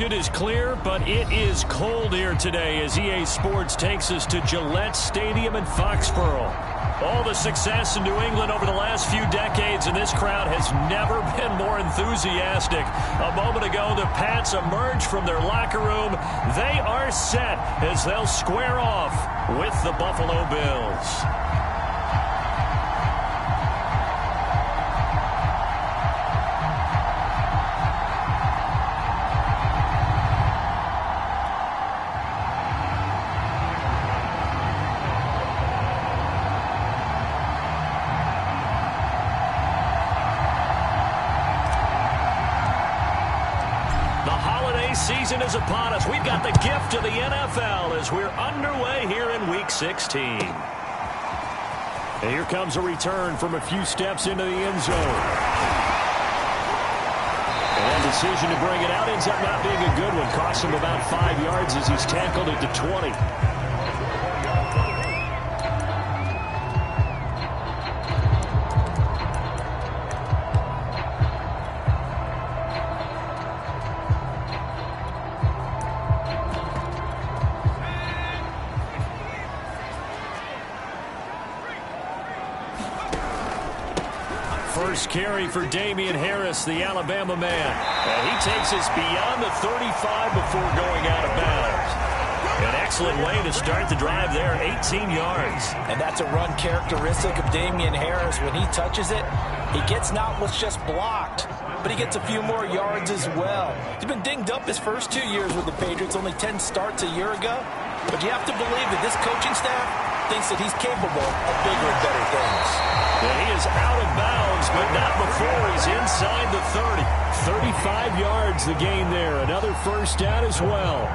It is clear, but it is cold here today as EA Sports takes us to Gillette Stadium in Foxborough. All the success in New England over the last few decades, and this crowd has never been more enthusiastic. A moment ago, the Pats emerged from their locker room. They are set as they'll square off with the Buffalo Bills. Season is upon us. We've got the gift of the NFL as we're underway here in Week 16. And here comes a return from a few steps into the end zone. And that decision to bring it out ends up not being a good one. Costs him about 5 yards as he's tackled at the 20. First carry for Damien Harris, the Alabama man. And he takes us beyond the 35 before going out of bounds. An excellent way to start the drive there, 18 yards. And that's a run characteristic of Damien Harris. When he touches it, he gets not what's just blocked, but he gets a few more yards as well. He's been dinged up his first 2 years with the Patriots, only 10 starts a year ago. But you have to believe that this coaching staff thinks that he's capable of bigger and better things. And he is out of bounds, but not before he's inside the 30. 35 yards the gain there. Another first down as well.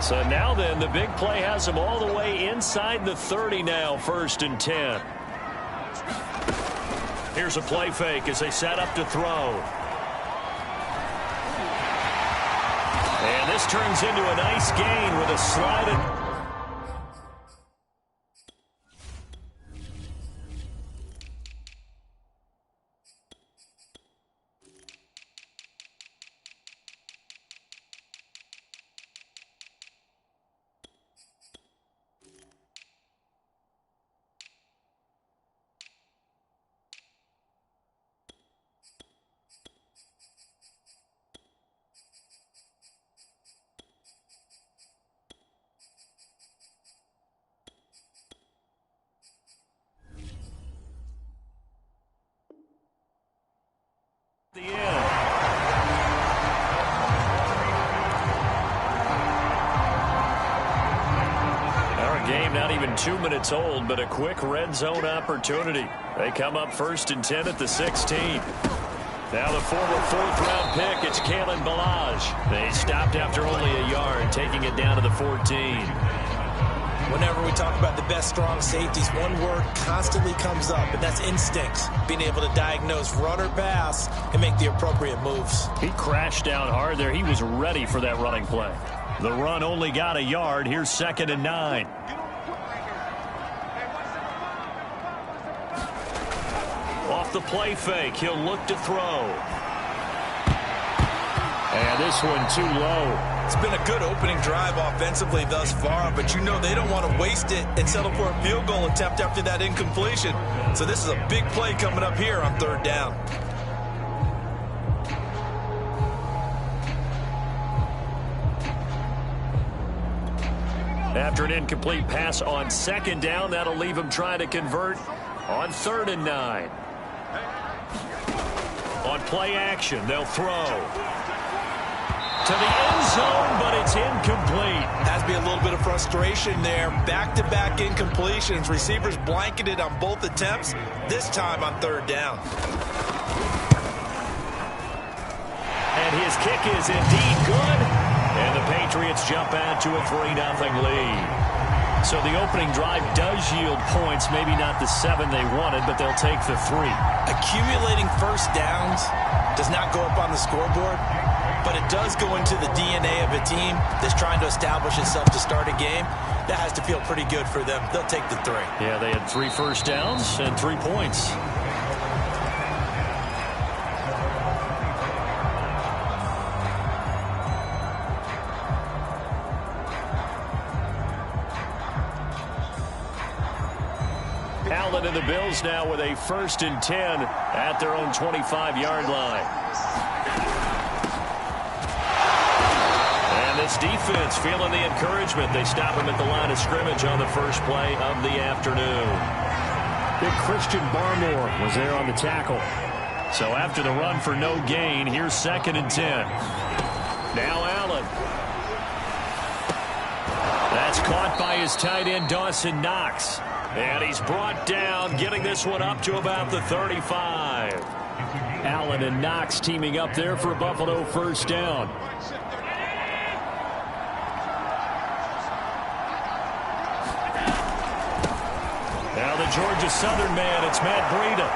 So now then, the big play has him all the way inside the 30 now, 1st and 10. Here's a play fake as they set up to throw. And this turns into a nice gain with a slide. The end. Our game not even 2 minutes old, but a quick red zone opportunity. They come up 1st and 10 at the 16. Now the former 4th-round pick, it's Kalen Ballage. They stopped after only a yard, taking it down to the 14. Whenever we talk about the best strong safeties, one word constantly comes up, and that's instincts. Being able to diagnose run or pass and make the appropriate moves. He crashed down hard there. He was ready for that running play. The run only got a yard. Here's 2nd and 9. Off the play fake, he'll look to throw. And this one too low. It's been a good opening drive offensively thus far, but you know they don't want to waste it and settle for a field goal attempt after that incompletion. So this is a big play coming up here on 3rd down. After an incomplete pass on 2nd down, that'll leave him trying to convert on 3rd and 9. On play action, they'll throw to the end zone, but it's incomplete. Has to be a little bit of frustration there. Back-to-back incompletions. Receivers blanketed on both attempts, this time on 3rd down. And his kick is indeed good. And the Patriots jump out to a 3-0 lead. So the opening drive does yield points, maybe not the 7 they wanted, but they'll take the 3. Accumulating first downs does not go up on the scoreboard, but it does go into the DNA of a team that's trying to establish itself to start a game. That has to feel pretty good for them. They'll take the 3. Yeah, they had 3 first downs and 3 points. Allen and the Bills now with a 1st and 10 at their own 25-yard line. And this defense feeling the encouragement. They stop him at the line of scrimmage on the first play of the afternoon. Big Christian Barmore was there on the tackle. So after the run for no gain, here's 2nd and 10. Now Allen. That's caught by his tight end, Dawson Knox. And he's brought down, getting this one up to about the 35. Allen and Knox teaming up there for a Buffalo 1st down. Now the Georgia Southern man, it's Matt Breida.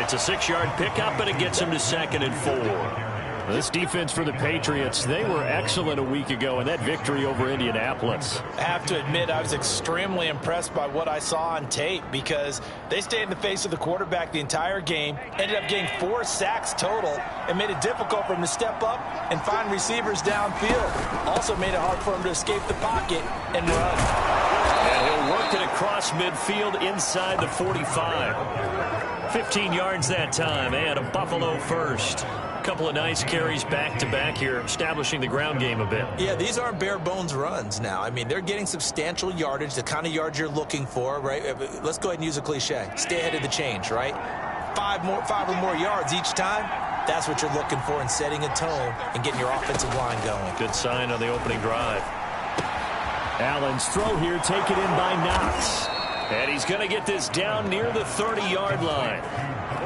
It's a 6-yard pickup, and it gets him to 2nd and 4. This defense for the Patriots, they were excellent a week ago in that victory over Indianapolis. I have to admit, I was extremely impressed by what I saw on tape because they stayed in the face of the quarterback the entire game, ended up getting 4 sacks total, and made it difficult for him to step up and find receivers downfield. Also made it hard for him to escape the pocket and run. And he'll work it across midfield inside the 45. 15 yards that time, and a Buffalo 1st. Couple of nice carries back-to-back here, establishing the ground game a bit. Yeah, these aren't bare-bones runs now. I mean, they're getting substantial yardage, the kind of yards you're looking for, right? Let's go ahead and use a cliche. Stay ahead of the change, right? 5 or more yards each time. That's what you're looking for in setting a tone and getting your offensive line going. Good sign on the opening drive. Allen's throw here taken in by Knox. And he's going to get this down near the 30-yard line.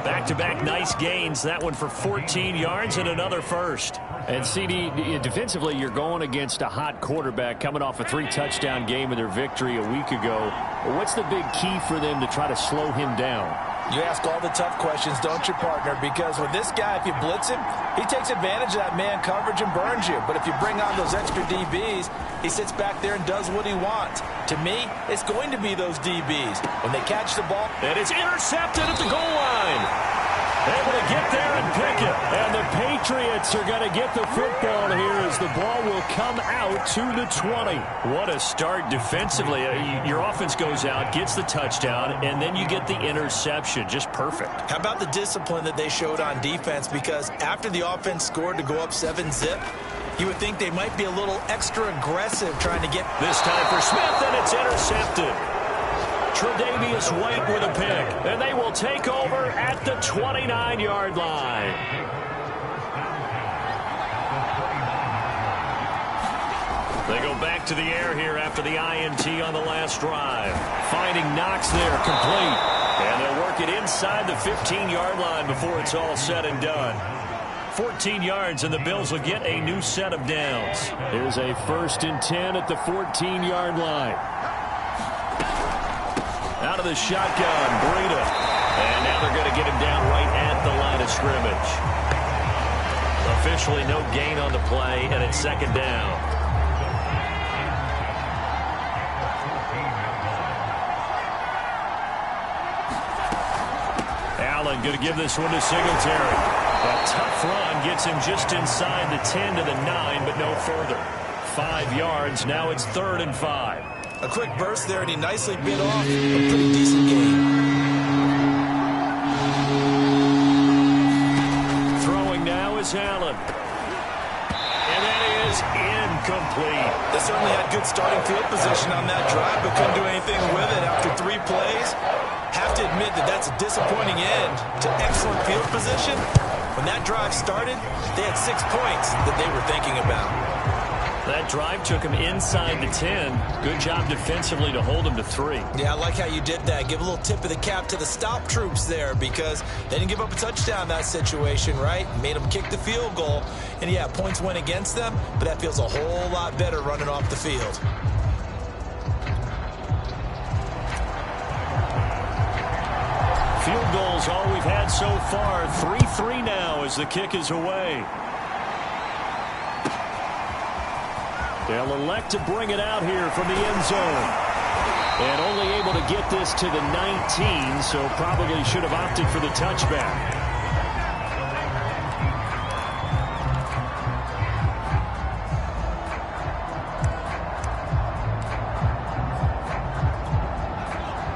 Back-to-back nice gains. That one for 14 yards and another 1st. And CD, defensively, you're going against a hot quarterback coming off a 3-touchdown game in their victory a week ago. What's the big key for them to try to slow him down? You ask all the tough questions, don't you, partner? Because with this guy, if you blitz him, he takes advantage of that man coverage and burns you. But if you bring on those extra DBs, he sits back there and does what he wants. To me, it's going to be those DBs. When they catch the ball. And it's intercepted at the goal line. Able to get there and pick it. And the Patriots are going to get the football here as the ball will come out to the 20. What a start defensively. Your offense goes out, gets the touchdown, and then you get the interception. Just perfect. How about the discipline that they showed on defense? Because after the offense scored to go up 7-zip, you would think they might be a little extra aggressive trying to get. This time for Smith, and it's intercepted. Tre'Davious White with a pick, and they will take over at the 29-yard line. They go back to the air here after the INT on the last drive. Finding Knox there, complete. And they'll work it inside the 15-yard line before it's all said and done. 14 yards, and the Bills will get a new set of downs. Here's a 1st and 10 at the 14-yard line. Out of the shotgun, Breida. And now they're going to get him down right at the line of scrimmage. Officially no gain on the play, and it's 2nd down. Allen going to give this one to Singletary. A tough run gets him just inside the 10 to the 9, but no further. 5 yards, now it's 3rd and 5. A quick burst there, and he nicely bit off a pretty decent game. Throwing now is Allen. And that is incomplete. They certainly had good starting field position on that drive, but couldn't do anything with it after 3 plays. Have to admit that that's a disappointing end to excellent field position. When that drive started, they had 6 points that they were thinking about. That drive took him inside the 10. Good job defensively to hold him to 3. Yeah, I like how you did that. Give a little tip of the cap to the stop troops there because they didn't give up a touchdown in that situation, right? Made them kick the field goal. And, yeah, points went against them, but that feels a whole lot better running off the field. Field goals all we've had so far. 3-3 now as the kick is away. They'll elect to bring it out here from the end zone. And only able to get this to the 19, so probably should have opted for the touchback.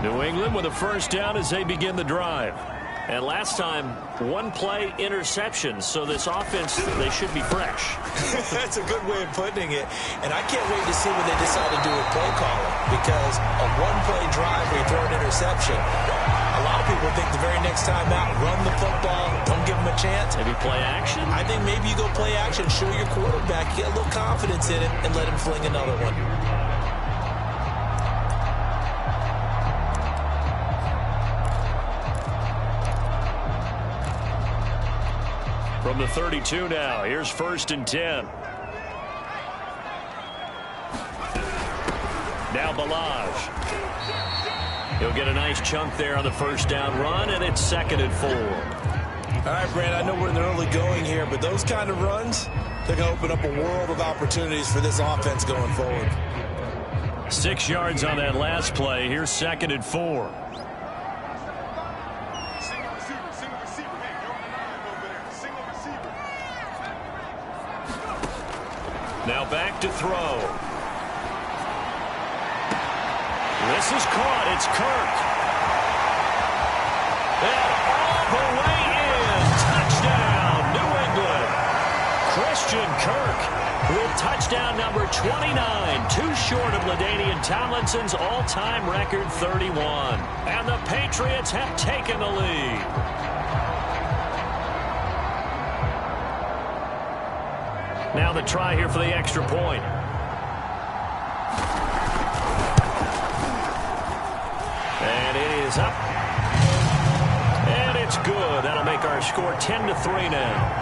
New England with a first down as they begin the drive. And last time, one-play interception, so this offense, they should be fresh. That's a good way of putting it. And I can't wait to see what they decide to do with play calling, because a one-play drive where you throw an interception, a lot of people think the very next time out, run the football, don't give them a chance. Maybe play action? I think maybe you go play action, show your quarterback, get a little confidence in it, and let him fling another one. From the 32 now, here's 1st and 10. Now Balazs. He'll get a nice chunk there on the first down run, and it's 2nd and 4. All right, Brand, I know we're in the early going here, but those kind of runs, they're going to open up a world of opportunities for this offense going forward. 6 yards on that last play. Here's 2nd and 4. Now back to throw. This is caught. It's Kirk. And all the way in. Touchdown, New England. Christian Kirk with touchdown number 29. Too short of LaDainian Tomlinson's all-time record 31. And the Patriots have taken the lead. Now the try here for the extra point. And it is up. And it's good. That'll make our score 10-3 now.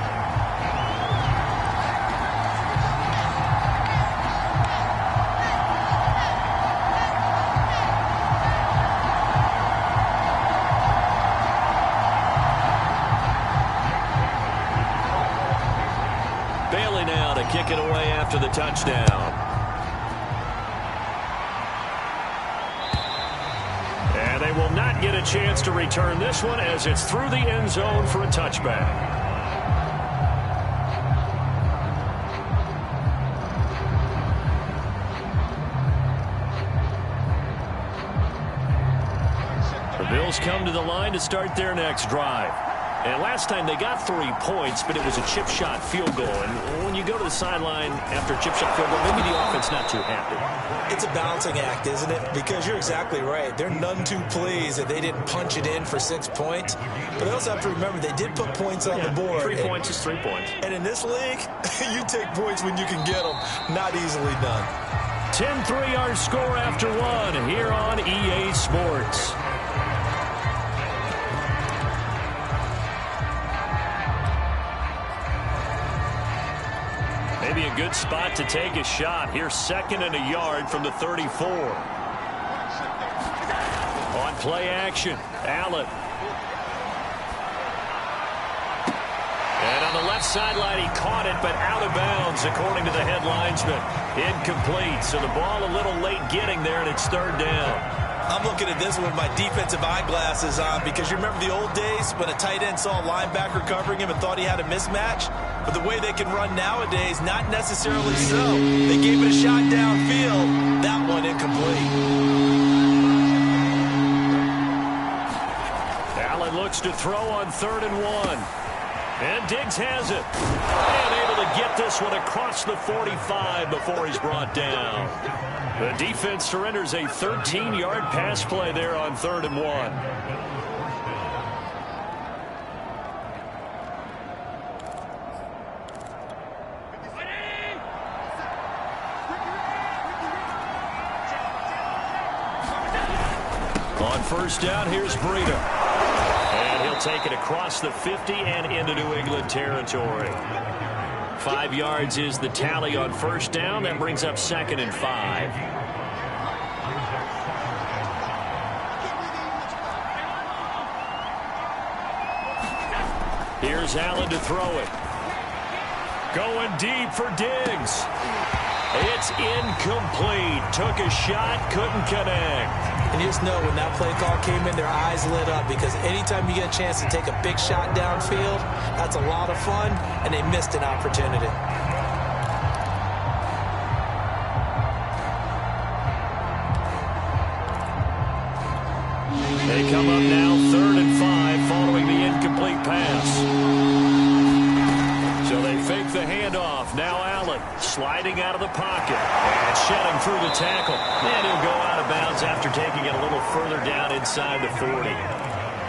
Kick it away after the touchdown. And they will not get a chance to return this one as it's through the end zone for a touchback. The Bills come to the line to start their next drive. And last time they got 3 points, but it was a chip shot field goal. And when you go to the sideline after a chip shot field goal, maybe the offense not too happy. It's a balancing act, isn't it? Because you're exactly right. They're none too pleased that they didn't punch it in for 6 points. But they also have to remember they did put points on the board. 3 points is 3 points. And in this league, you take points when you can get them. Not easily done. 10-3 our score after one here on EA Sports. Maybe a good spot to take a shot. Here's 2nd and a yard from the 34. On play action, Allen. And on the left sideline, he caught it, but out of bounds, according to the head linesman. Incomplete, so the ball a little late getting there, and it's 3rd down. I'm looking at this with my defensive eyeglasses on, because you remember the old days when a tight end saw a linebacker covering him and thought he had a mismatch? But the way they can run nowadays, not necessarily so. They gave it a shot downfield. That one incomplete. Allen looks to throw on 3rd and 1. And Diggs has it. And able to get this one across the 45 before he's brought down. The defense surrenders a 13-yard pass play there on 3rd and 1. On 1st down, here's Breida. And he'll take it across the 50 and into New England territory. 5 yards is the tally on 1st down. That brings up 2nd and 5. Here's Allen to throw it. Going deep for Diggs. It's incomplete. Took a shot, couldn't connect. And you just know when that play call came in, their eyes lit up, because anytime you get a chance to take a big shot downfield, that's a lot of fun, and they missed an opportunity. They come up now 3rd and 5 following the incomplete pass. So they fake the handoff. Now Allen sliding out of the pocket and shedding through the tackle. And he'll go out of bounds after taking it a little further down inside the 40.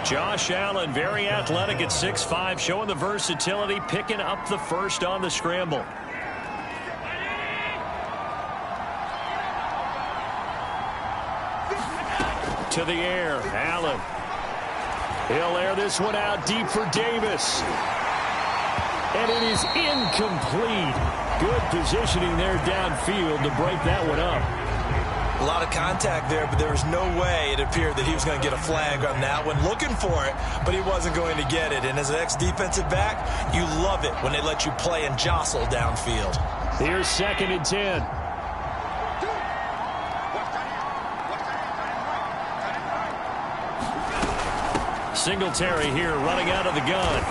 Josh Allen, very athletic at 6'5", showing the versatility, picking up the first on the scramble. To the air, Allen. He'll air this one out deep for Davis. And it is incomplete. Good positioning there downfield to break that one up. A lot of contact there, but there was no way it appeared that he was going to get a flag on that one. Looking for it, but he wasn't going to get it. And as an ex-defensive back, you love it when they let you play and jostle downfield. Here's 2nd and 10. Singletary here running out of the gun.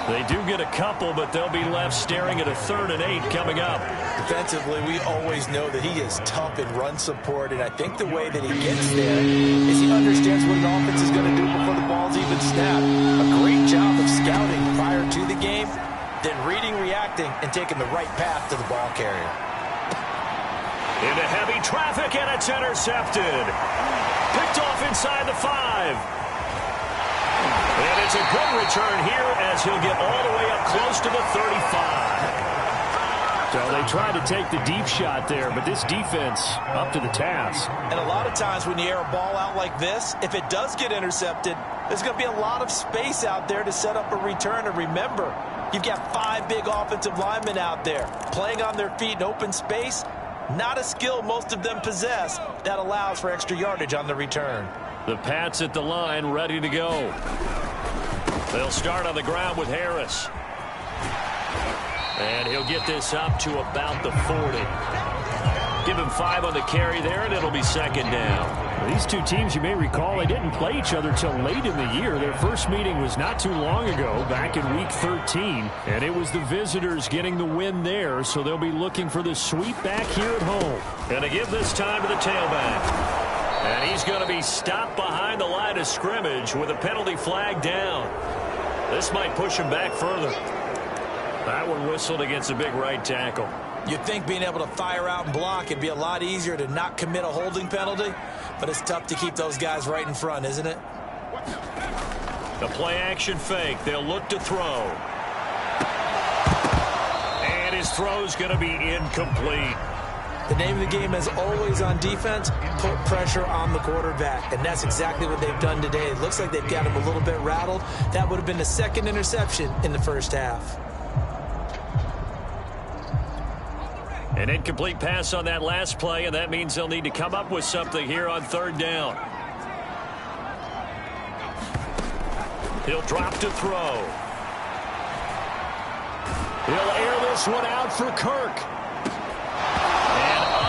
They do get a couple, but they'll be left staring at a 3rd and 8 coming up. Defensively, we always know that he is tough in run support, and I think the way that he gets there is he understands what an offense is going to do before the ball's even snapped. A great job of scouting prior to the game, then reading, reacting, and taking the right path to the ball carrier. Into heavy traffic, and it's intercepted. Picked off inside the 5. And it's a good return here as he'll get all the way up close to the 35. So they tried to take the deep shot there, but this defense up to the task. And a lot of times when you air a ball out like this, if it does get intercepted, there's going to be a lot of space out there to set up a return. And remember, you've got 5 big offensive linemen out there playing on their feet in open space. Not a skill most of them possess that allows for extra yardage on the return. The Pats at the line, ready to go. They'll start on the ground with Harris. And he'll get this up to about the 40. Give him 5 on the carry there, and it'll be 2nd down. These two teams, you may recall, they didn't play each other till late in the year. Their first meeting was not too long ago, back in Week 13. And it was the visitors getting the win there, so they'll be looking for the sweep back here at home. Going to give this time to the tailback. And he's going to be stopped behind the line of scrimmage with a penalty flag down. This might push him back further. That one whistled against a big right tackle. You'd think being able to fire out and block it'd be a lot easier to not commit a holding penalty, but it's tough to keep those guys right in front, isn't it? The play action fake. They'll look to throw. And his throw's going to be incomplete. The name of the game is always on defense, put pressure on the quarterback. And that's exactly what they've done today. It looks like they've got him a little bit rattled. That would have been the 2nd interception in the first half. An incomplete pass on that last play, and that means they'll need to come up with something here on 3rd down. He'll drop to throw. He'll air this one out for Kirk.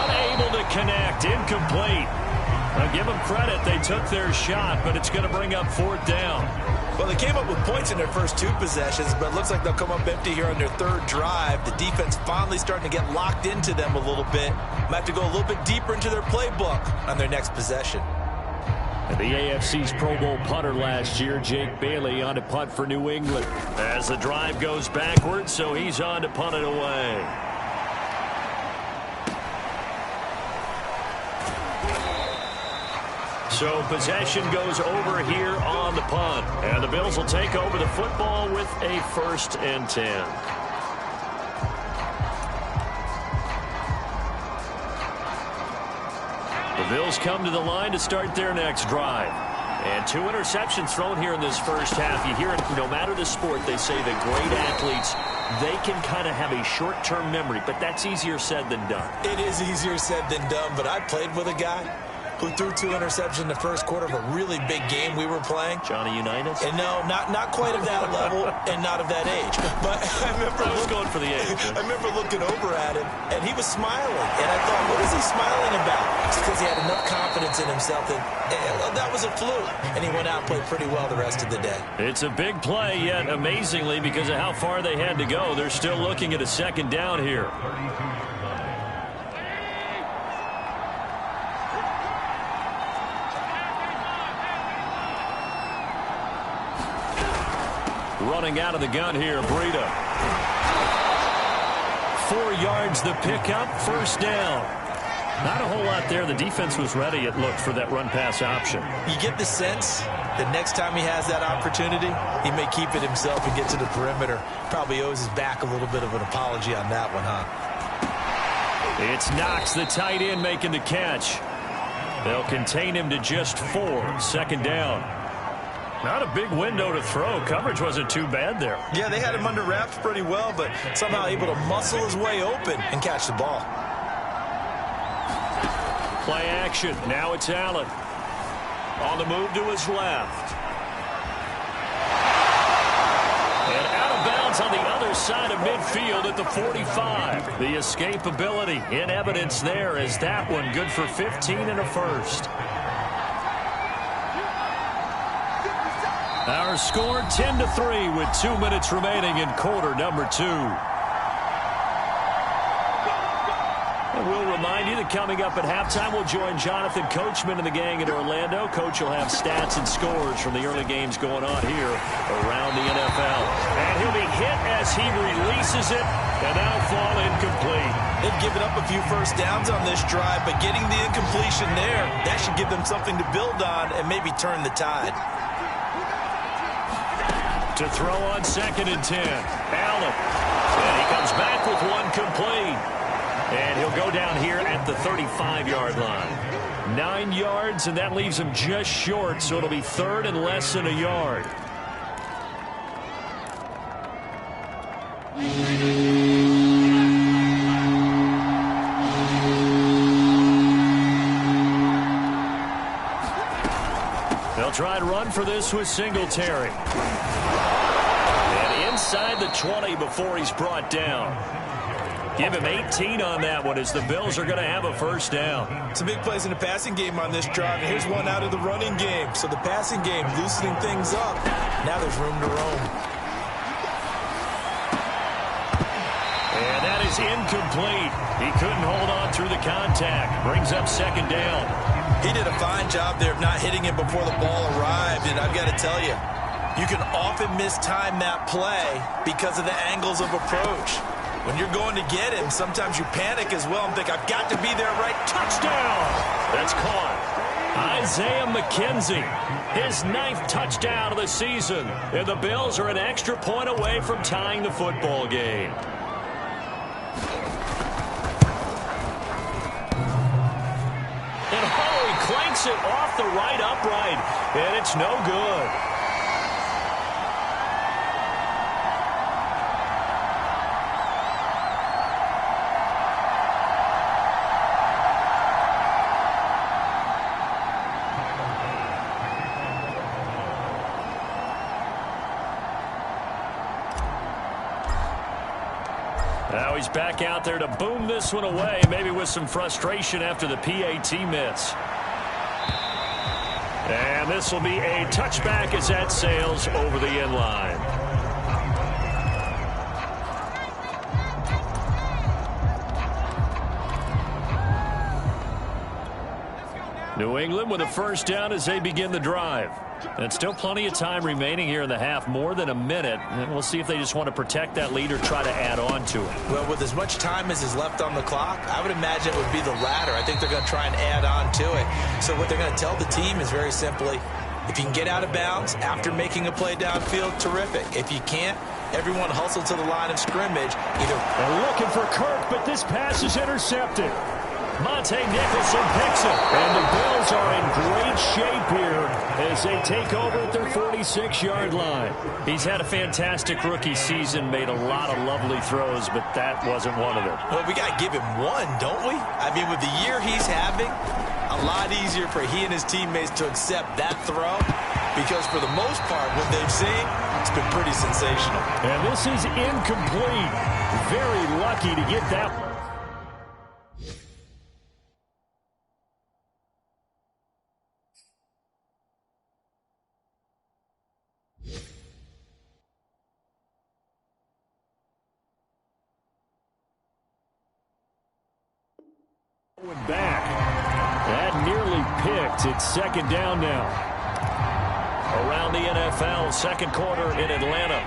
Unable to connect, incomplete. I'll give them credit, they took their shot, but it's going to bring up 4th down. Well, they came up with points in their first 2 possessions, but it looks like they'll come up empty here on their 3rd drive. The defense finally starting to get locked into them a little bit. Might have to go a little bit deeper into their playbook on their next possession. And the AFC's Pro Bowl punter last year, Jake Bailey, on to punt for New England. As the drive goes backwards, so he's on to punt it away. So possession goes over here on the punt. And the Bills will take over the football with a 1st and 10. The Bills come to the line to start their next drive. And 2 interceptions thrown here in this first half. You hear it, no matter the sport, they say that great athletes, they can kind of have a short-term memory, but that's easier said than done. It is easier said than done, but I played with a guy who threw 2 interceptions in the first quarter of a really big game we were playing. Johnny Unitas? And no, not quite of that level and not of that age. But I was going for the age. I remember looking over at him, and he was smiling. And I thought, what is he smiling about? It's because he had enough confidence in himself that was a fluke. And he went out and played pretty well the rest of the day. It's a big play, yet amazingly, because of how far they had to go, they're still looking at a second down here. Running out of the gun here, Breida. 4 yards the pickup, first down. Not a whole lot there. The defense was ready, it looked, for that run-pass option. You get the sense that next time he has that opportunity, he may keep it himself and get to the perimeter. Probably owes his back a little bit of an apology on that one, huh? It's Knox, the tight end, making the catch. They'll contain him to just 4, second down. Not a big window to throw. Coverage wasn't too bad there. Yeah, they had him under wraps pretty well, but somehow able to muscle his way open and catch the ball. Play action. Now it's Allen. On the move to his left. And out of bounds on the other side of midfield at the 45. The escapability in evidence there as that one good for 15 and a first. Our score 10-3 with 2 minutes remaining in quarter number 2. And we'll remind you that coming up at halftime, we'll join Jonathan Coachman and the gang in Orlando. Coach will have stats and scores from the early games going on here around the NFL. And he'll be hit as he releases it, and that'll fall incomplete. They've given up a few first downs on this drive, but getting the incompletion there, that should give them something to build on and maybe turn the tide. To throw on 2nd and 10. Allen. And he comes back with one complete. And he'll go down here at the 35-yard line. 9 yards, and that leaves him just short, so it'll be 3rd and less than a yard. They'll try and run for this with Singletary. And inside the 20 before he's brought down. Give him 18 on that one as the Bills are going to have a first down. Some big plays in the passing game on this drive. And here's one out of the running game. So the passing game loosening things up. Now there's room to roam. And that is incomplete. He couldn't hold on through the contact. Brings up 2nd down. He did a fine job there of not hitting him before the ball arrived. And I've got to tell you, you can often mistime that play because of the angles of approach. When you're going to get him, sometimes you panic as well and think, I've got to be there right. Touchdown! That's caught. Isaiah McKenzie, his 9th touchdown of the season. And the Bills are an extra point away from tying the football game. And he clanks it off the right upright. And it's no good. Now he's back out there to boom this one away, maybe with some frustration after the PAT miss. And this will be a touchback as that sails over the end line. New England with a first down as they begin the drive. And still plenty of time remaining here in the half, more than a minute. And we'll see if they just want to protect that lead or try to add on to it. Well, with as much time as is left on the clock, I would imagine it would be the latter. I think they're going to try and add on to it. So what they're going to tell the team is very simply, if you can get out of bounds after making a play downfield, terrific. If you can't, everyone hustle to the line of scrimmage. They're looking for Kirk, but this pass is intercepted. Monte Nicholson picks it. And the Bills are in great shape here as they take over at their 46-yard line. He's had a fantastic rookie season, made a lot of lovely throws, but that wasn't one of them. Well, we got to give him one, don't we? I mean, with the year he's having, a A lot easier for he and his teammates to accept that throw because for the most part, what they've seen, it's been pretty sensational. And this is incomplete. Very lucky to get that. Back. That nearly picked. It's second down now. Around the NFL, second quarter in Atlanta.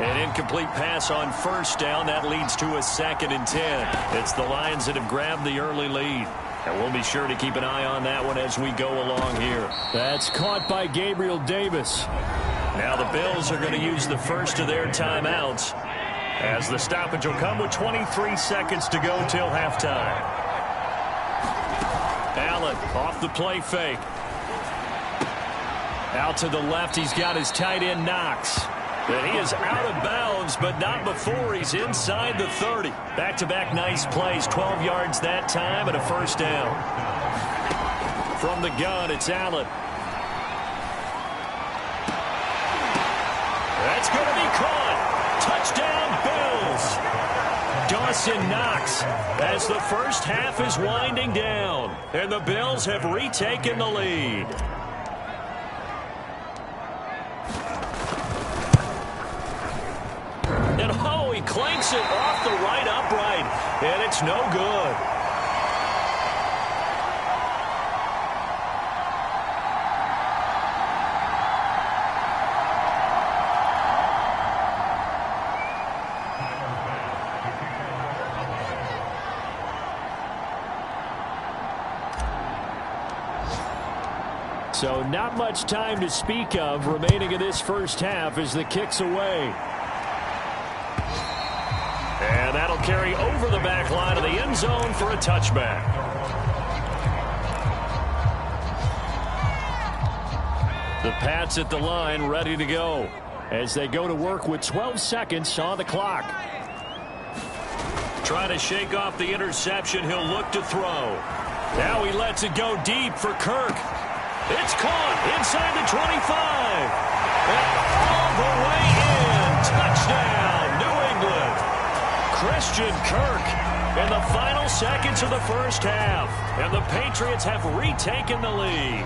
An incomplete pass on first down. That leads to a 2nd and 10. It's the Lions that have grabbed the early lead. And we'll be sure to keep an eye on that one as we go along here. That's caught by Gabriel Davis. Now the Bills are going to use the first of their timeouts as the stoppage will come with 23 seconds to go till halftime. Allen off the play fake. Out to the left, he's got his tight end Knox. And he is out of bounds, but not before he's inside the 30. Back-to-back nice plays, 12 yards that time and a first down. From the gun, it's Allen. That's going to be caught. Touchdown, Bills. Dawson Knox as the first half is winding down. And the Bills have retaken the lead. And oh, he clanks it off the right upright. And it's no good. So not much time to speak of remaining in this first half as the kick's away. And that'll carry over the back line of the end zone for a touchback. The Pats at the line ready to go as they go to work with 12 seconds on the clock. Trying to shake off the interception. He'll look to throw. Now he lets it go deep for Kirk. It's caught inside the 25. And all the way in. Touchdown, New England. Christian Kirk in the final seconds of the first half. And the Patriots have retaken the lead.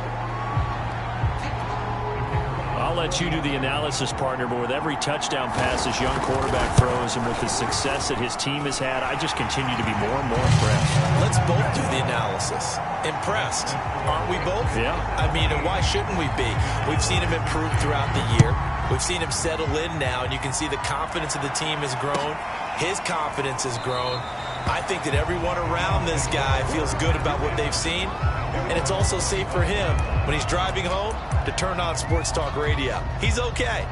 I'll let you do the analysis, partner, but with every touchdown pass this young quarterback throws and with the success that his team has had, I just continue to be more and more impressed. Let's both do the analysis. Impressed, aren't we both? Yeah. I mean, and why shouldn't we be? We've seen him improve throughout the year. We've seen him settle in now, and you can see the confidence of the team has grown. His confidence has grown. I think that everyone around this guy feels good about what they've seen, and it's also safe for him when he's driving home to turn on Sports Talk Radio. He's okay.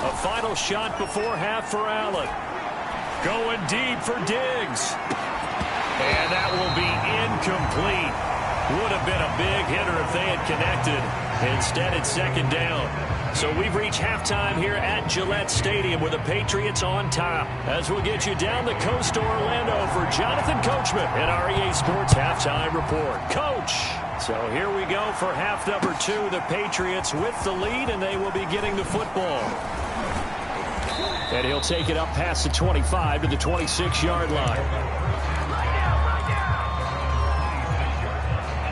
A final shot before half for Allen. Going deep for Diggs. And that will be incomplete. Would have been a big hitter if they had connected. Instead, it's second down. So we've reached halftime here at Gillette Stadium with the Patriots on top. As we'll get you down the coast to Orlando for Jonathan Coachman and our EA Sports Halftime Report. Coach! So here we go for half number 2. The Patriots with the lead, and they will be getting the football. And he'll take it up past the 25 to the 26-yard line.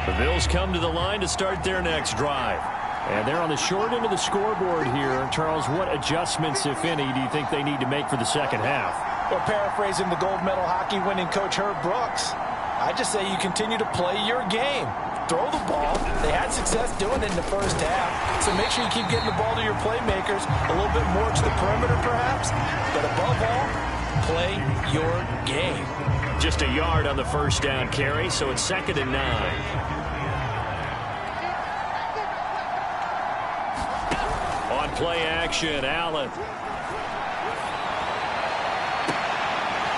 The Bills come to the line to start their next drive. And they're on the short end of the scoreboard here. Charles, what adjustments, if any, do you think they need to make for the second half? Well, paraphrasing the gold medal hockey winning coach Herb Brooks, I just say you continue to play your game. Throw the ball. They had success doing it in the first half. So make sure you keep getting the ball to your playmakers, a little bit more to the perimeter perhaps. But above all, play your game. Just a yard on the first down carry, so it's 2nd and 9. On play action, Allen.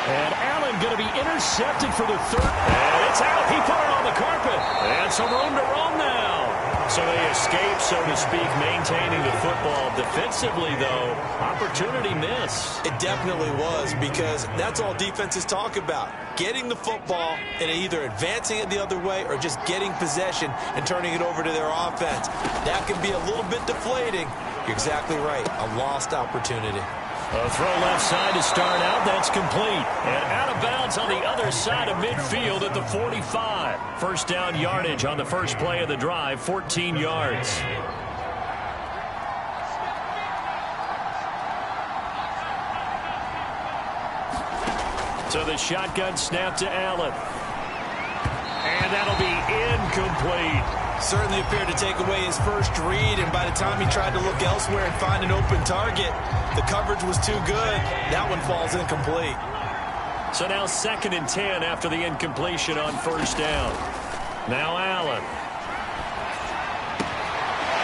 And Allen going to be intercepted for the third. And it's out. He put it on the carpet. And some room to roam now. So they escape, so to speak, maintaining the football. Defensively, though, opportunity miss. It definitely was, because that's all defenses talk about. Getting the football and either advancing it the other way or just getting possession and turning it over to their offense. That can be a little bit deflating. You're exactly right. A lost opportunity. A throw left side to start out. That's complete. And out of bounds on the other side of midfield at the 45. First down yardage on the first play of the drive, 14 yards. So the shotgun snap to Allen. And that'll be incomplete. Certainly appeared to take away his first read, and by the time he tried to look elsewhere and find an open target, the coverage was too good. That one falls incomplete. So now 2nd and 10 after the incompletion on first down. Now Allen.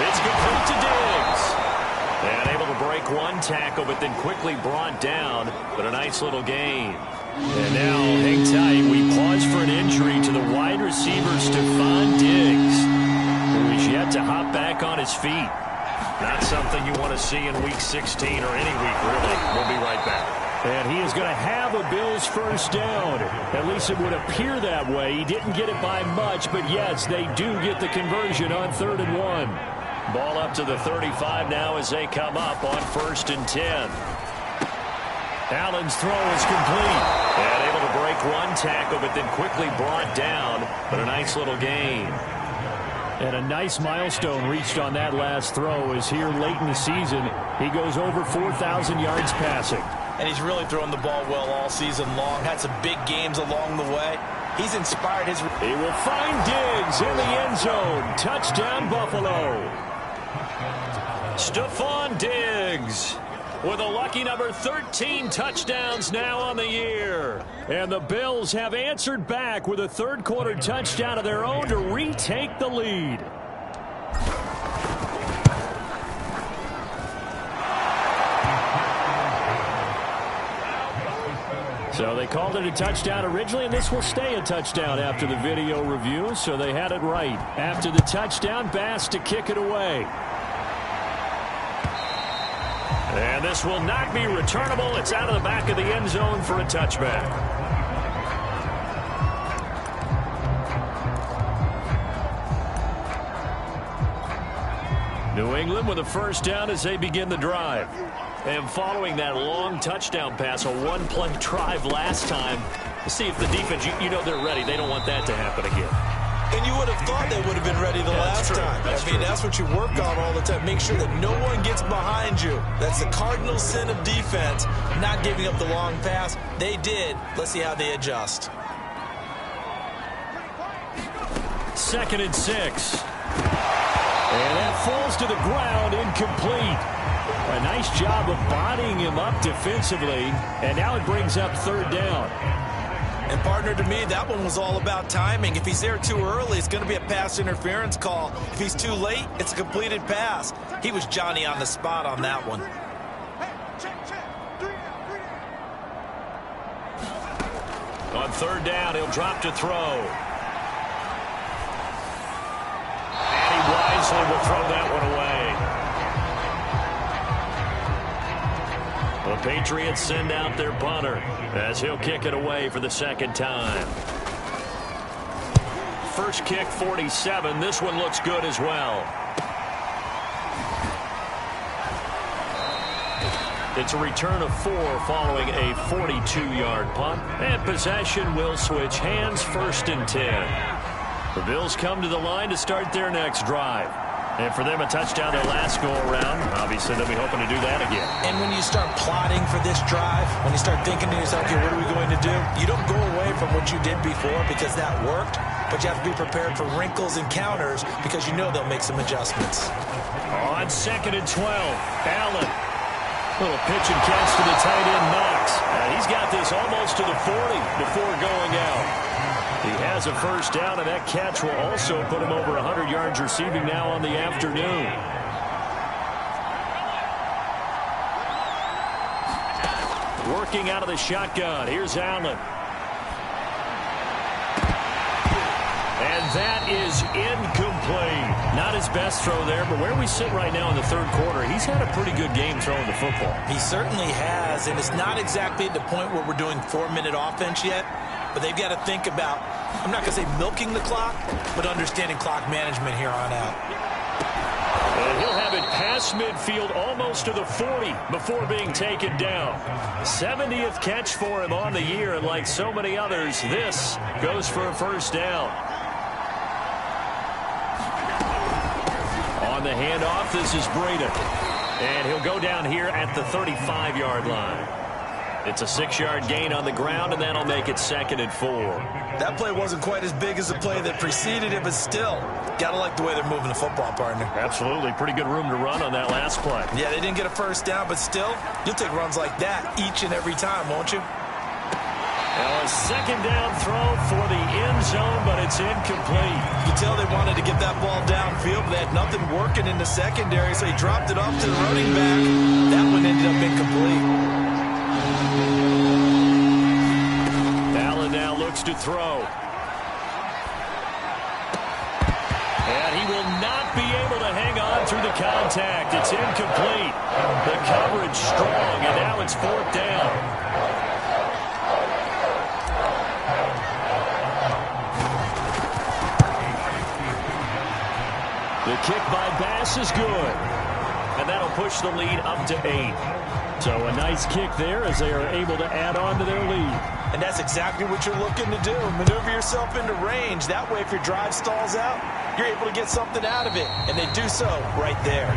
It's complete to Diggs. And able to break one tackle, but then quickly brought down. But a nice little gain. And now, hang tight, we pause for an injury to the wide receiver, Stephon Diggs, who is yet to hop back on his feet. Not something you want to see in Week 16 or any week, really. We'll be right back. And he is going to have a Bills first down. At least it would appear that way. He didn't get it by much, but yes, they do get the conversion on 3rd and 1. Ball up to the 35 now as they come up on 1st and 10. Allen's throw is complete. And able to break one tackle, but then quickly brought down. But a nice little gain. And a nice milestone reached on that last throw, as here late in the season, he goes over 4,000 yards passing. And he's really thrown the ball well all season long. Had some big games along the way. He's inspired his... He will find Diggs in the end zone. Touchdown, Buffalo. Stephon Diggs with a lucky number 13 touchdowns now on the year. And the Bills have answered back with a third-quarter touchdown of their own to retake the lead. So they called it a touchdown originally, and this will stay a touchdown after the video review, so they had it right. After the touchdown, Bass to kick it away. And this will not be returnable. It's out of the back of the end zone for a touchback. New England with a first down as they begin the drive. And following that long touchdown pass, a one-play drive last time, see if the defense, you know they're ready. They don't want that to happen again. And you would have thought they would have been ready the last time. That's what you work on all the time. Make sure that no one gets behind you. That's the cardinal sin of defense, not giving up the long pass. They did. Let's see how they adjust. 2nd and 6. And that falls to the ground, incomplete. A nice job of bodying him up defensively, and now it brings up 3rd down. And partner, to me, that one was all about timing. If he's there too early, it's going to be a pass interference call. If he's too late, it's a completed pass. He was Johnny on the spot on that one. On 3rd down, he'll drop to throw. And he wisely will throw that one away. The Patriots send out their punter as he'll kick it away for the 2nd time. First kick, 47. This one looks good as well. It's a return of 4 following a 42-yard punt. And possession will switch hands, 1st and 10. The Bills come to the line to start their next drive. And for them, a touchdown their last go-around. Obviously, they'll be hoping to do that again. And when you start plotting for this drive, when you start thinking to yourself, okay, what are we going to do? You don't go away from what you did before because that worked, but you have to be prepared for wrinkles and counters because you know they'll make some adjustments. On 2nd and 12, Allen. Little pitch and catch to the tight end, Knox. He's got this almost to the 40 before going out. He has a first down, and that catch will also put him over 100 yards receiving now on the afternoon. Working out of the shotgun. Here's Allen. And that is incomplete. incomplete. Not his best throw there, but where we sit right now in the third quarter, he's had a pretty good game throwing the football. He certainly has, and it's not exactly at the point where we're doing 4-minute offense yet, but they've got to think about, I'm not going to say milking the clock, but understanding clock management here on out. And he'll have it past midfield almost to the 40 before being taken down. 70th catch for him on the year, and like so many others, this goes for a first down. On the handoff, this is Breida. And he'll go down here at the 35-yard line. It's a 6-yard gain on the ground, and that'll make it 2nd and 4. That play wasn't quite as big as the play that preceded it, but still, gotta like the way they're moving the football, partner. Absolutely. Pretty good room to run on that last play. Yeah, they didn't get a first down, but still, you'll take runs like that each and every time, won't you? Now a 2nd down throw for the end zone, but it's incomplete. You can tell they wanted to get that ball downfield, but they had nothing working in the secondary, so he dropped it off to the running back. That one ended up incomplete. Allen now looks to throw. And he will not be able to hang on through the contact. It's incomplete. The coverage strong, and now it's 4th down. The kick by Bass is good. And that'll push the lead up to 8. So a nice kick there as they are able to add on to their lead. And that's exactly what you're looking to do. Maneuver yourself into range. That way, if your drive stalls out, you're able to get something out of it. And they do so right there.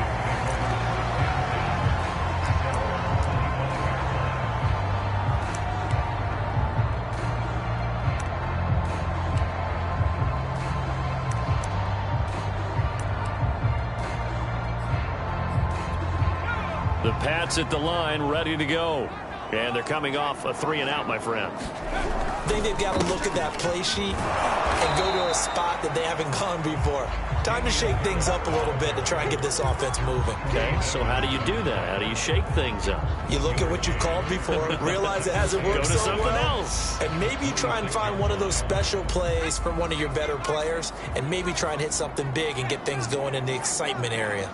The Pats at the line, ready to go. And they're coming off a 3-and-out, my friend. I think they've got to look at that play sheet and go to a spot that they haven't gone before. Time to shake things up a little bit to try and get this offense moving. Okay, so how do you do that? How do you shake things up? You look at what you've called before, realize it hasn't worked so well. Go to something else. And maybe you try and find one of those special plays from one of your better players, and maybe try and hit something big and get things going in the excitement area.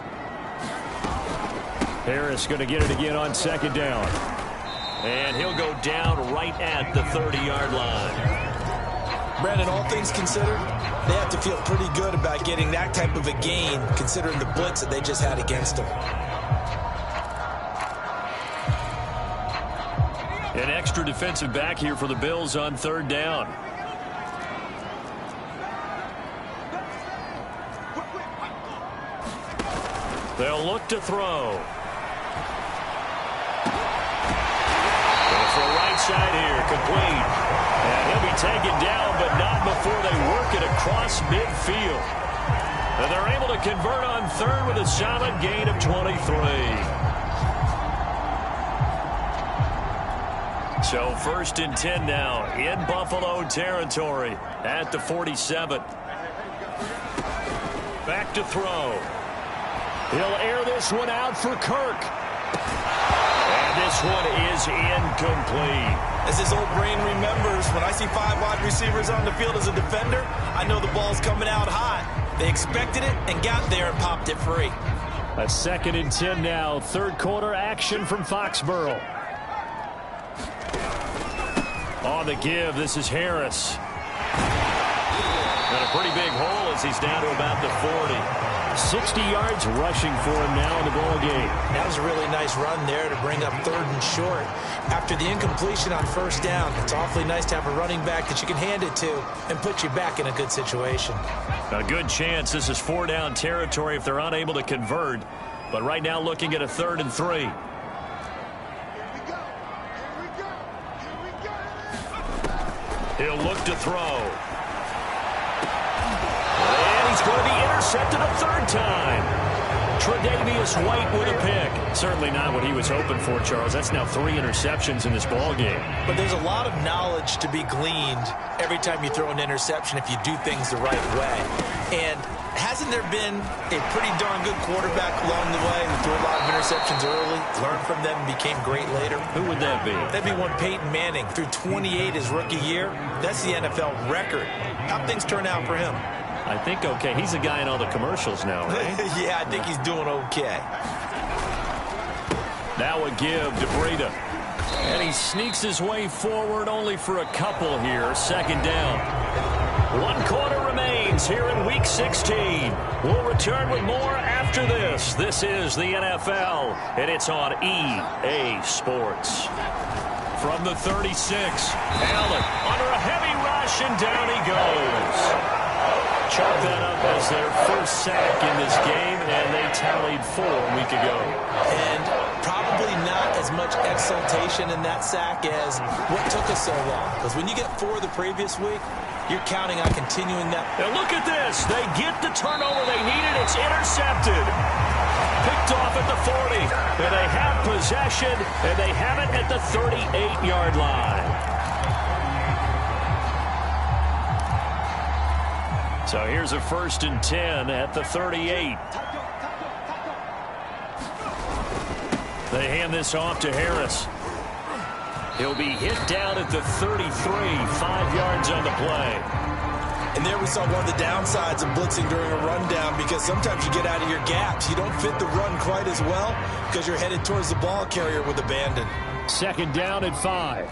Harris going to get it again on 2nd down. And he'll go down right at the 30-yard line. Brandon, all things considered, they have to feel pretty good about getting that type of a gain, considering the blitz that they just had against them. An extra defensive back here for the Bills on 3rd down. They'll look to throw. Side here, complete. And he'll be taken down, but not before they work it across midfield. And they're able to convert on 3rd with a solid gain of 23. So 1st and 10 now in Buffalo territory at the 47. Back to throw. He'll air this one out for Kirk. And this one is incomplete. As his old brain remembers, when I see 5 wide receivers on the field as a defender, I know the ball's coming out hot. They expected it and got there and popped it free. A 2nd and 10 now. 3rd quarter action from Foxborough. On the give, this is Harris. And a pretty big hole as he's down to about the 40. 60 yards rushing for him now in the ball game. That was a really nice run there to bring up 3rd and short. After the incompletion on 1st down, it's awfully nice to have a running back that you can hand it to and put you back in a good situation. A good chance this is 4-down territory if they're unable to convert. But right now looking at a 3rd and 3. He'll look to throw. And he's going to be intercepted a 3rd time. Tre'Davious White with a pick. Certainly not what he was hoping for, Charles. That's now 3 interceptions in this ball game. But there's a lot of knowledge to be gleaned every time you throw an interception if you do things the right way. And hasn't there been a pretty darn good quarterback along the way who threw a lot of interceptions early, learned from them, and became great later? Who would that be? That'd be one Peyton Manning. Threw 28 his rookie year. That's the NFL record. How'd things turn out for him? I think okay. He's a guy in all the commercials now, right? Yeah, I think he's doing okay. Now a give to Breida. And he sneaks his way forward only for a couple here. Second down. 1 quarter remains here in Week 16. We'll return with more after this. This is the NFL, and it's on EA Sports. From the 36, Allen under a heavy rush, and down he goes. Chalk that up as their first sack in this game, and they tallied 4 a week ago. And probably not as much exultation in that sack as what took us so long. Because when you get 4 the previous week, you're counting on continuing that. And look at this. They get the turnover they needed. It's intercepted. Picked off at the 40. And they have possession, and they have it at the 38-yard line. So here's a 1st and 10 at the 38. They hand this off to Harris. He'll be hit down at the 33, 5 yards on the play. And there we saw one of the downsides of blitzing during a rundown, because sometimes you get out of your gaps. You don't fit the run quite as well because you're headed towards the ball carrier with abandon. 2nd down and 5.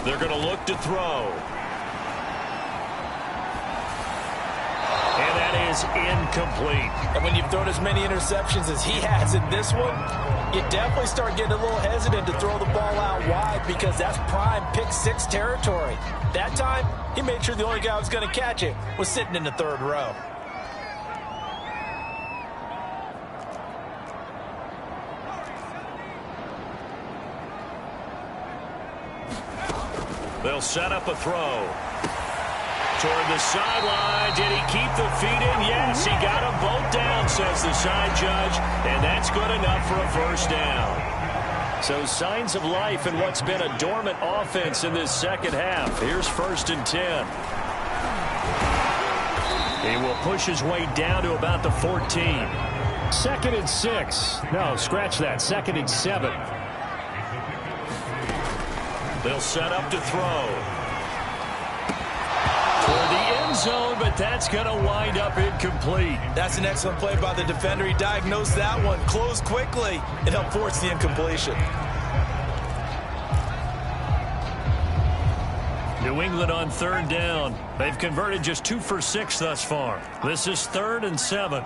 They're going to look to throw. And that is incomplete. And when you've thrown as many interceptions as he has in this one, you definitely start getting a little hesitant to throw the ball out wide, because that's prime pick-6 territory. That time, he made sure the only guy who was going to catch it was sitting in the 3rd row. They'll set up a throw. Toward the sideline. Did he keep the feet in? Yes, he got them both down, says the side judge. And that's good enough for a 1st down. So signs of life in what's been a dormant offense in this second half. Here's 1st and 10. He will push his way down to about the 14. 2nd and 6. No, scratch that. 2nd and 7. They'll set up to throw. Toward the end zone, but that's going to wind up incomplete. That's an excellent play by the defender. He diagnosed that one, closed quickly, and helped force the incompletion. New England on 3rd down. They've converted just 2 for 6 thus far. This is 3rd and 7.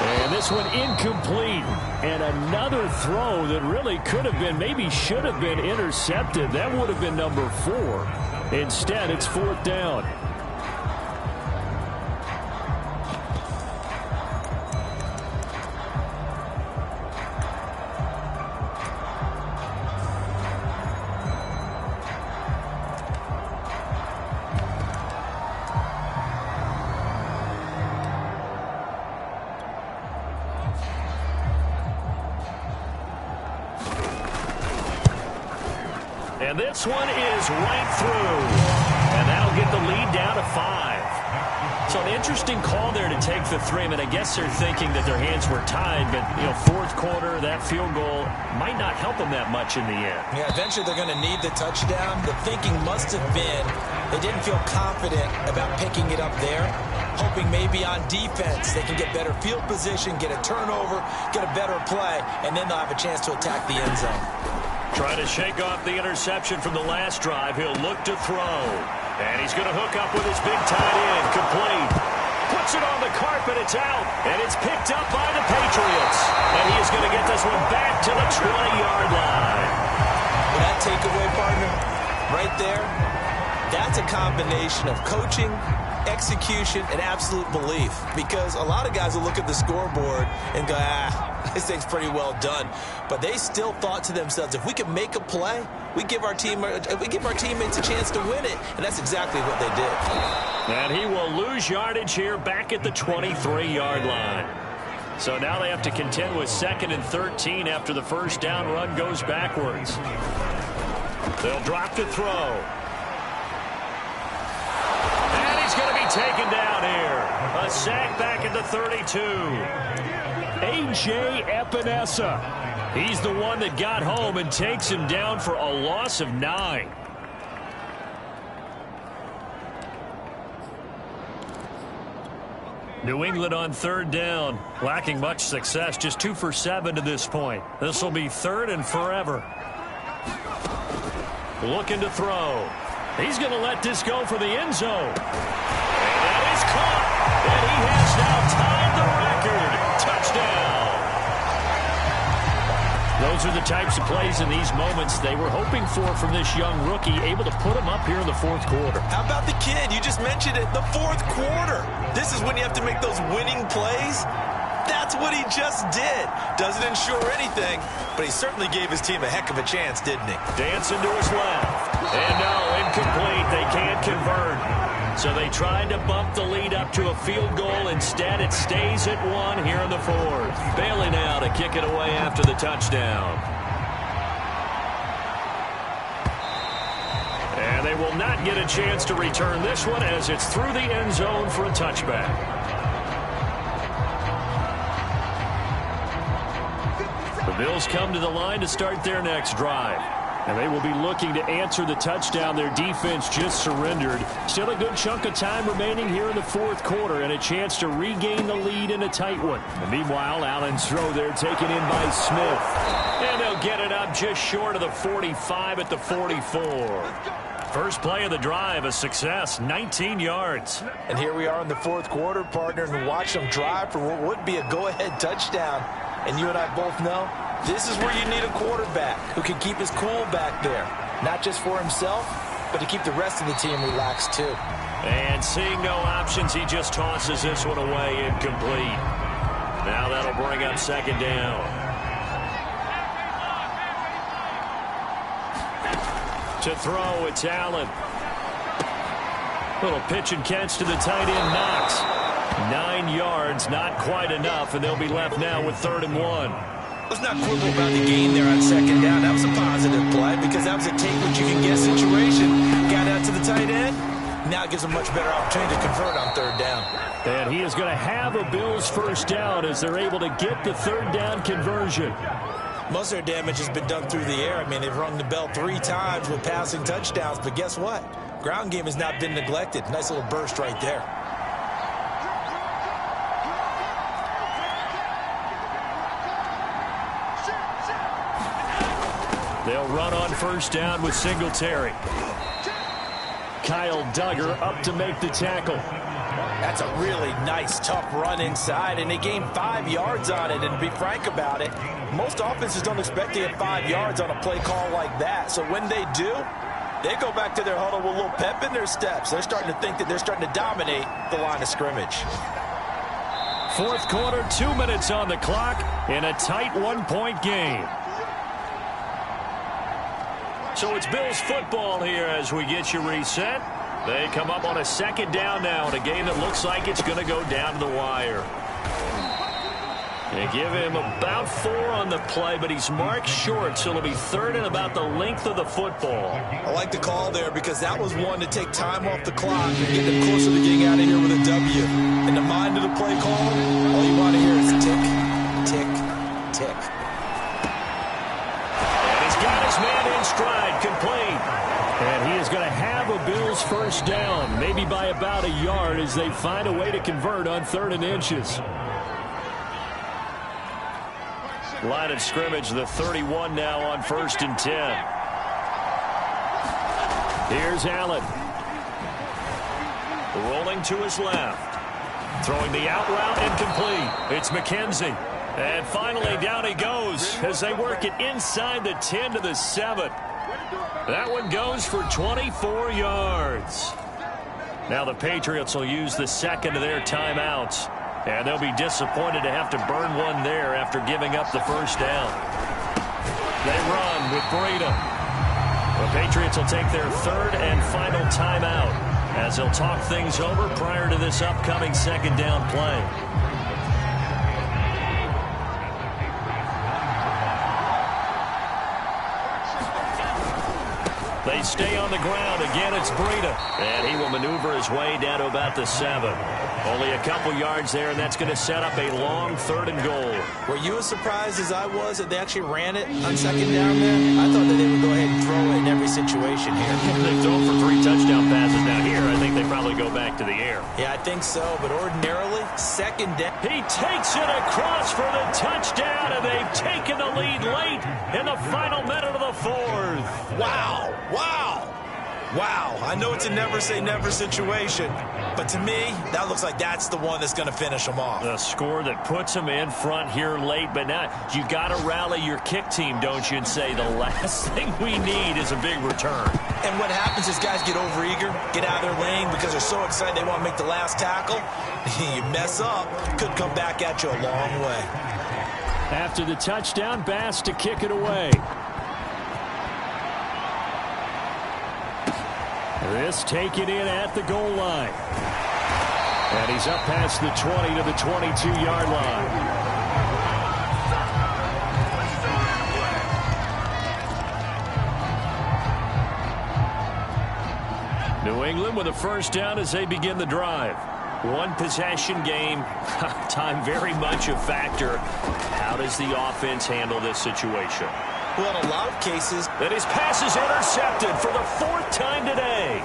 And this one incomplete. And another throw that really could have been, maybe should have been intercepted. That would have been number 4. Instead, it's 4th down. And this one is right through. And that'll get the lead down to 5. So an interesting call there to take the 3. I mean, I guess they're thinking that their hands were tied, but, you know, 4th quarter, that field goal might not help them that much in the end. Yeah, eventually they're going to need the touchdown. The thinking must have been they didn't feel confident about picking it up there, hoping maybe on defense they can get better field position, get a turnover, get a better play, and then they'll have a chance to attack the end zone. Trying to shake off the interception from the last drive. He'll look to throw. And he's going to hook up with his big tight end. Complete. Puts it on the carpet. It's out. And it's picked up by the Patriots. And he is going to get this one back to the 20-yard line. That takeaway, partner, right there, that's a combination of coaching, execution, and absolute belief. Because a lot of guys will look at the scoreboard and go, this thing's pretty well done. But they still thought to themselves, if we can make a play, we give our teammates a chance to win it. And that's exactly what they did. And he will lose yardage here back at the 23-yard line. So now they have to contend with 2nd and 13 after the 1st down run goes backwards. They'll drop to throw. And he's going to be taken down here. A sack back at the 32. A.J. Epinesa. He's the one that got home and takes him down for a loss of 9. New England on third down, lacking much success, just 2 for 7 to this point. This will be third and forever. Looking to throw. He's going to let this go for the end zone. And that is caught. And he has now tied the record. Touchdown. Those are the types of plays in these moments they were hoping for from this young rookie, able to put him up here in the fourth quarter. How about the kid? You just mentioned it, the fourth quarter. This is when you have to make those winning plays. That's what he just did. Doesn't ensure anything, but he certainly gave his team a heck of a chance, didn't he? Dancing to his left. And no, incomplete. They can't convert. So they tried to bump the lead up to a field goal. Instead, it stays at 1 here in the fourth. Bailey now to kick it away after the touchdown. And they will not get a chance to return this one as it's through the end zone for a touchback. The Bills come to the line to start their next drive. And they will be looking to answer the touchdown their defense just surrendered. Still a good chunk of time remaining here in the fourth quarter and a chance to regain the lead in a tight one. And meanwhile, Allen's throw there taken in by Smith. And they'll get it up just short of the 45 at the 44. First play of the drive, a success, 19 yards. And here we are in the fourth quarter, partner, and watch them drive for what would be a go-ahead touchdown. And you and I both know this is where you need a quarterback who can keep his cool back there. Not just for himself, but to keep the rest of the team relaxed too. And seeing no options, he just tosses this one away incomplete. Now that'll bring up second down. To throw, it's Allen. Little pitch and catch to the tight end, Knox. 9 yards, not quite enough, and they'll be left now with 3rd and 1. Let's not quibble about the gain there on second down. That was a positive play because that was a take-what-you-can-get situation. Got out to the tight end. Now it gives a much better opportunity to convert on 3rd down. And he is going to have a Bills first down as they're able to get the 3rd down conversion. Most of their damage has been done through the air. I mean, they've rung the bell 3 times with passing touchdowns, but guess what? Ground game has not been neglected. Nice little burst right there. They'll run on first down with Singletary. Kyle Duggar up to make the tackle. That's a really nice, tough run inside, and they gained 5 yards on it. And to be frank about it, most offenses don't expect to get 5 yards on a play call like that. So when they do, they go back to their huddle with a little pep in their steps. They're starting to think that they're starting to dominate the line of scrimmage. Fourth quarter, 2 minutes on the clock in a tight 1-point game. So it's Bills football here as we get you reset. They come up on a second down now in a game that looks like it's going to go down to the wire. They give him about 4 on the play, but he's marked short, so it'll be 3rd and about the length of the football. I like the call there because that was one to take time off the clock and get them closer to getting out of here with a W. In the mind of the play call, all you want to hear is tick, tick, tick. And he's got his man in stride, complete. And he is going to have a Bills first down, maybe by about a yard as they find a way to convert on 3rd and inches. Line of scrimmage, the 31 now on 1st and 10. Here's Allen. Rolling to his left. Throwing the out route incomplete. It's McKenzie. And finally down he goes as they work it inside the 10 to the 7. That one goes for 24 yards. Now the Patriots will use the second of their timeouts. And they'll be disappointed to have to burn one there after giving up the first down. They run with Breida. The Patriots will take their 3rd and final timeout as they'll talk things over prior to this upcoming second down play. They stay on the ground. Again, it's Breida. And he will maneuver his way down to about the 7. Only a couple yards there, and that's going to set up a long 3rd and goal. Were you as surprised as I was that they actually ran it on 2nd down there? I thought that they would go ahead and throw it in every situation here. They've thrown for 3 touchdown passes. Now here, I think they probably go back to the air. Yeah, I think so, but ordinarily, 2nd down. He takes it across for the touchdown, and they've taken the lead late in the final minute of the 4th. Wow, wow, wow. I know it's a never say never situation, but to me, that looks like that's the one that's going to finish them off. The score that puts them in front here late, but now you got to rally your kick team, don't you, and say the last thing we need is a big return. And what happens is guys get overeager, get out of their lane because they're so excited they want to make the last tackle. You mess up, could come back at you a long way. After the touchdown, Bass to kick it away. This taken in at the goal line. And he's up past the 20 to the 22-yard line. New England with a 1st down as they begin the drive. 1 possession game. Time very much a factor. How does the offense handle this situation? Well, in a lot of cases, and his pass is intercepted for the 4th time today.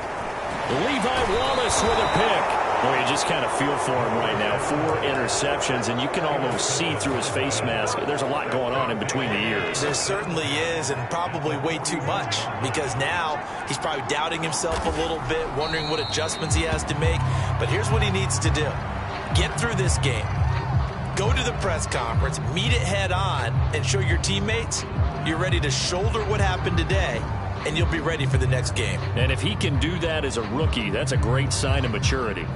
Levi Wallace with a pick. Well, you just kind of feel for him right now. 4 interceptions, and you can almost see through his face mask. There's a lot going on in between the ears. There certainly is, and probably way too much, because now he's probably doubting himself a little bit, wondering what adjustments he has to make. But here's what he needs to do. Get through this game. Go to the press conference, meet it head on, and show your teammates you're ready to shoulder what happened today, and you'll be ready for the next game. And if he can do that as a rookie, that's a great sign of maturity.